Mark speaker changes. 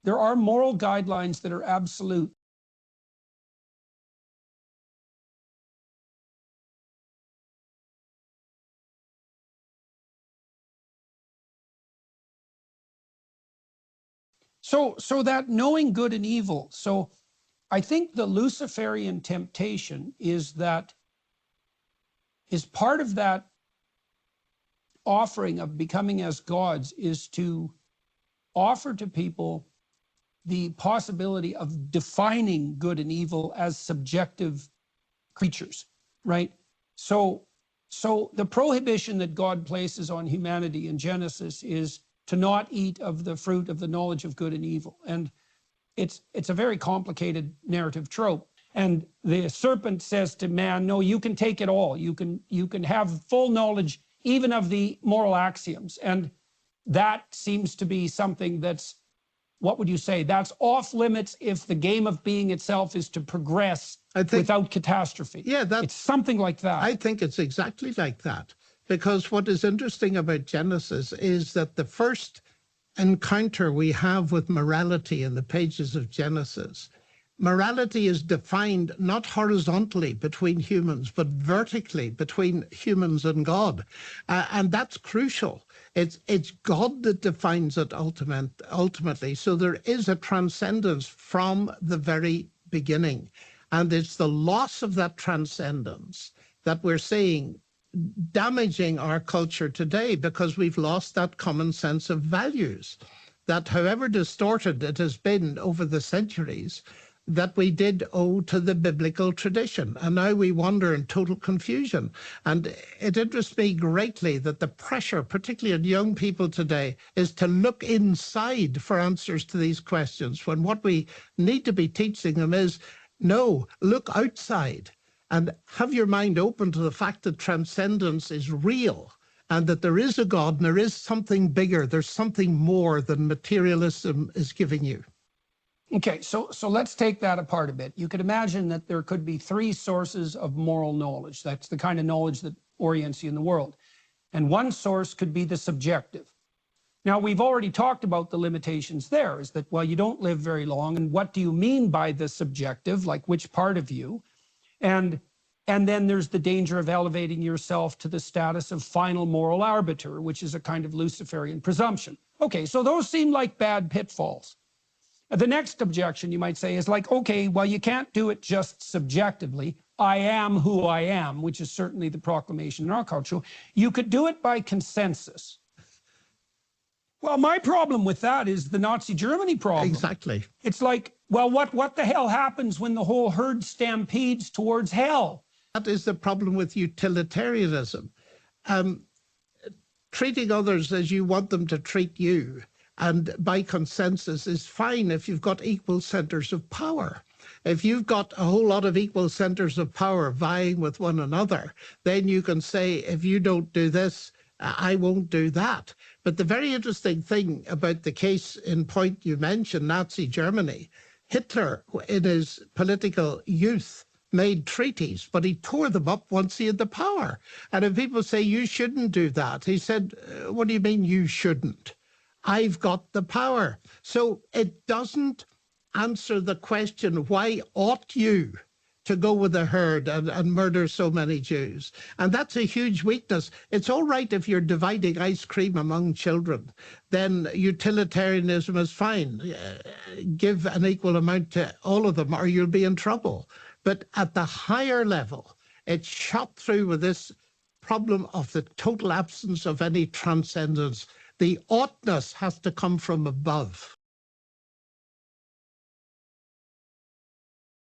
Speaker 1: There are moral guidelines that are absolute. So that knowing good and evil. So I think the Luciferian temptation is part of that offering of becoming as gods is to offer to people the possibility of defining good and evil as subjective creatures, right? So the prohibition that God places on humanity in Genesis is to not eat of the fruit of the knowledge of good and evil. And it's a very complicated narrative trope. And the serpent says to man, no, you can take it all. You can have full knowledge even of the moral axioms. And that seems to be something that's, what would you say? That's off limits if the game of being itself is to progress without catastrophe.
Speaker 2: Yeah,
Speaker 1: it's something like that.
Speaker 2: I think it's exactly like that. Because what is interesting about Genesis is that the first encounter we have with morality in the pages of Genesis, morality is defined not horizontally between humans, but vertically between humans and God. And that's crucial. It's God that defines it ultimately. So there is a transcendence from the very beginning. And it's the loss of that transcendence that we're seeing damaging our culture today, because we've lost that common sense of values that, however distorted it has been over the centuries, that we did owe to the biblical tradition. And now we wander in total confusion. And it interests me greatly that the pressure, particularly on young people today, is to look inside for answers to these questions, when what we need to be teaching them is, no, look outside. And have your mind open to the fact that transcendence is real and that there is a God and there is something bigger. There's something more than materialism is giving you.
Speaker 1: Okay, so let's take that apart a bit. You could imagine that there could be three sources of moral knowledge. That's the kind of knowledge that orients you in the world. And one source could be the subjective. Now, we've already talked about the limitations there, is that, well, you don't live very long. And what do you mean by the subjective? Like, which part of you? And then there's the danger of elevating yourself to the status of final moral arbiter, which is a kind of Luciferian presumption. Okay, so those seem like bad pitfalls. The next objection, you might say, is like, okay, well, you can't do it just subjectively. I am who I am, which is certainly the proclamation in our culture. You could do it by consensus. Well, my problem with that is the Nazi Germany problem.
Speaker 2: Exactly.
Speaker 1: It's like, well, what the hell happens when the whole herd stampedes towards hell?
Speaker 2: That is the problem with utilitarianism. Treating others as you want them to treat you, and by consensus, is fine if you've got equal centers of power. If you've got a whole lot of equal centers of power vying with one another, then you can say, if you don't do this, I won't do that. But the very interesting thing about the case in point you mentioned, Nazi Germany, Hitler, in his political youth, made treaties, but he tore them up once he had the power. And if people say, you shouldn't do that, he said, what do you mean you shouldn't? I've got the power. So it doesn't answer the question, why ought you to go with the herd and murder so many Jews? And that's a huge weakness. It's all right if you're dividing ice cream among children, then utilitarianism is fine. Give an equal amount to all of them or you'll be in trouble. But at the higher level, it's shot through with this problem of the total absence of any transcendence. The oughtness has to come from above.